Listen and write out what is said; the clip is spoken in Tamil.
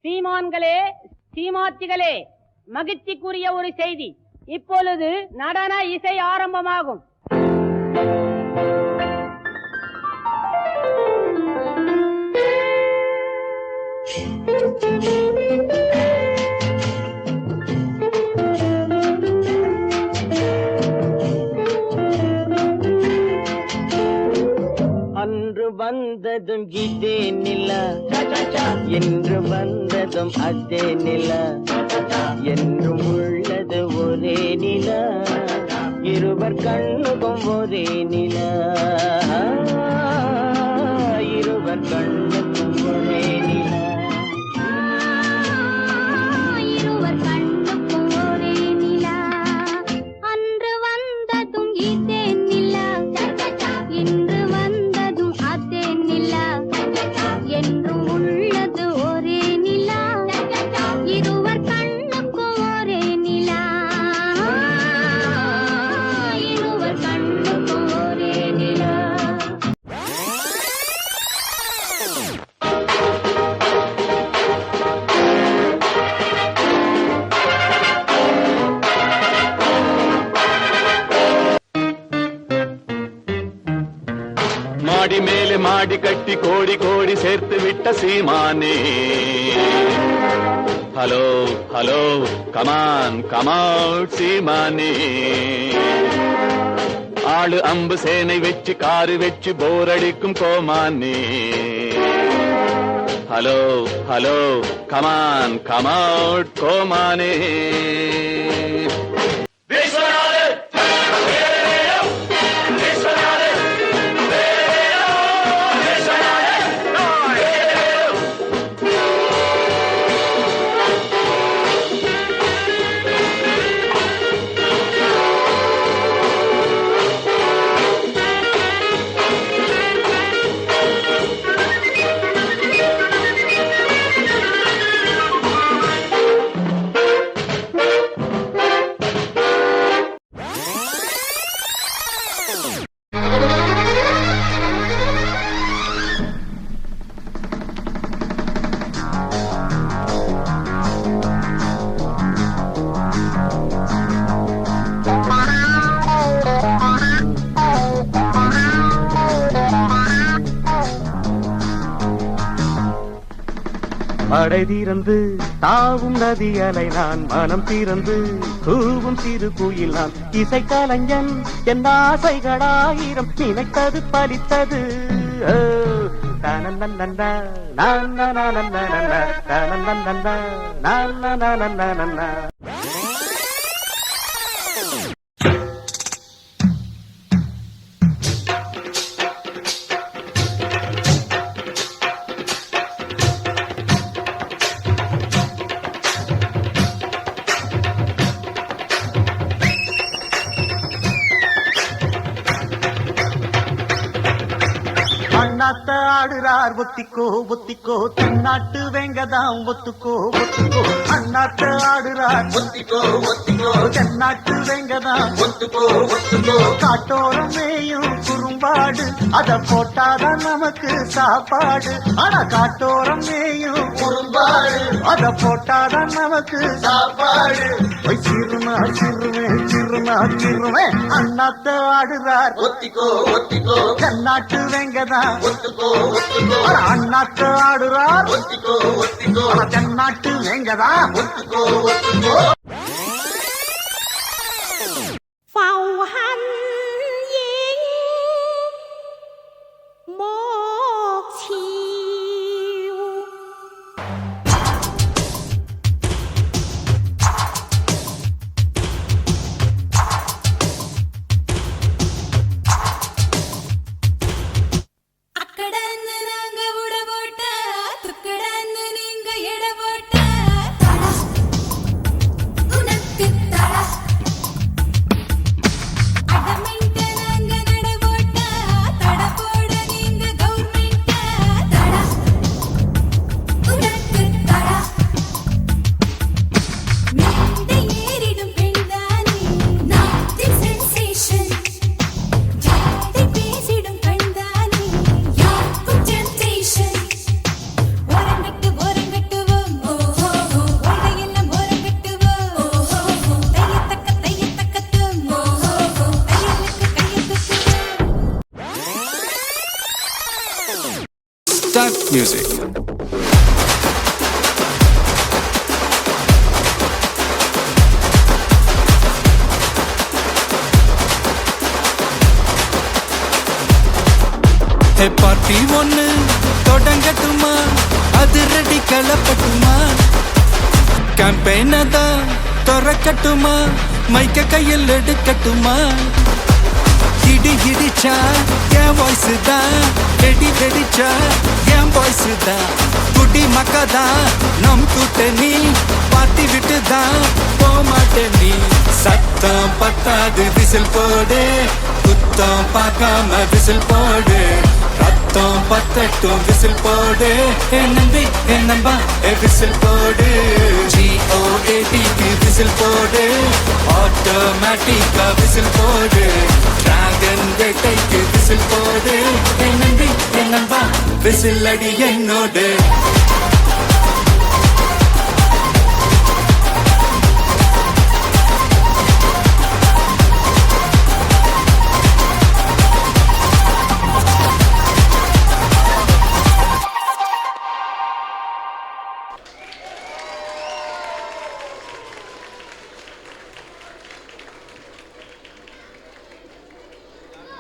சீமான்களே, சீமாத்திகளே, மகிழ்ச்சிக்குரிய ஒரு செய்தி. இப்பொழுது நடன இசை ஆரம்பமாகும். அன்று வந்ததும் இதே நிலா, என்று வந்ததும் அதே நிலா, என்றும் உள்ளது ஒரே நிலா, இருவர் கண்ணுக்கும் ஒரே நிலா, இருவர் கண்ணுக்கும் ஒரே நிலா. மாடி மேலே மாடி கட்டி கோடி கோடி சேர்த்து விட்ட சீமானே. ஹலோ ஹலோ கமான் கமவுட் சீமானே. ஆளு அம்பு சேனை வச்சு காரு வச்சு போரடிக்கும் கோமானே. ஹலோ ஹலோ கமான் கமவுட் கோமானே. மழை தீரந்து தாவும் நதி அலை நான், மனம் தீரந்து கூவும் சிறு குயில் நான், இசை கலைஞன் என் ஆசைகளாயிரம் நினைத்தது பலித்தது. அண்ணாத்த ஆடுறார் ஒத்திக்கோ ஒத்திக்கோ, தென்னாட்டு வெங்கதாம் ஒத்துக்கோ ஒத்துக்கோ. அண்ணாத்த ஆடுறார் ஒத்திக்கோ ஒத்திக்கோ, தென்னாட்டு வெங்கதாம் ஒத்துக்கோ ஒத்துக்கோ. காட்டோரம் மேயும் குறும்பாடு, அத போட்டாதான் நமக்கு சாப்பாடு. ஆனா காட்டோரம் மேயும் குறும்பாடு, அத போட்டாதான் நமக்கு சாப்பாடு. சிறுமா சிறுமே சிறுமா சிறுமே, அண்ணாத்த ஆடுறார் ஒத்திக்கோ ஒத்திக்கோ, தென்னாட்டு வெங்கதான் அண்ணாத்து ஆடுறார் ஒத்திக்கோ ஒத்திக்கோ, தென்னாட்டு வெங்கதா ஒத்துக்கோ ஒத்துக்கோ. I'm பார்ட்டி ஒண்ணு தொடங்கட்டுமா, அது ரெடி களப்பட்டுமா, கேம்பெயின தான் திறக்கட்டுமா, மைக்க கையில் எடுக்கட்டுமா, இடி இடிச்சா என் வாய்ஸ் தான், வெடி வெடிச்சா என் வாய்ஸ் தான், குடி மக்கதான் நம் கூட்டணி, பாத்தி விட்டு தான் போமாட்டேன் நீ, சத்தம் பத்தாது விசில் போடு, குத்தம் பார்க்காம விசில் போடு, ரத்தம் பத்தட்டும் விசில் போடு, என் நம்பி என் நம்பா விசில் போடு, GOATக்கு விசில் போடு, ஆட்டோமேட்டிக்கா விசில் போடு, டிராகன் வேட்டைக்கு விசில் போடு, என் நம்பி என் நம்பா விசில் அடி என்னோடு.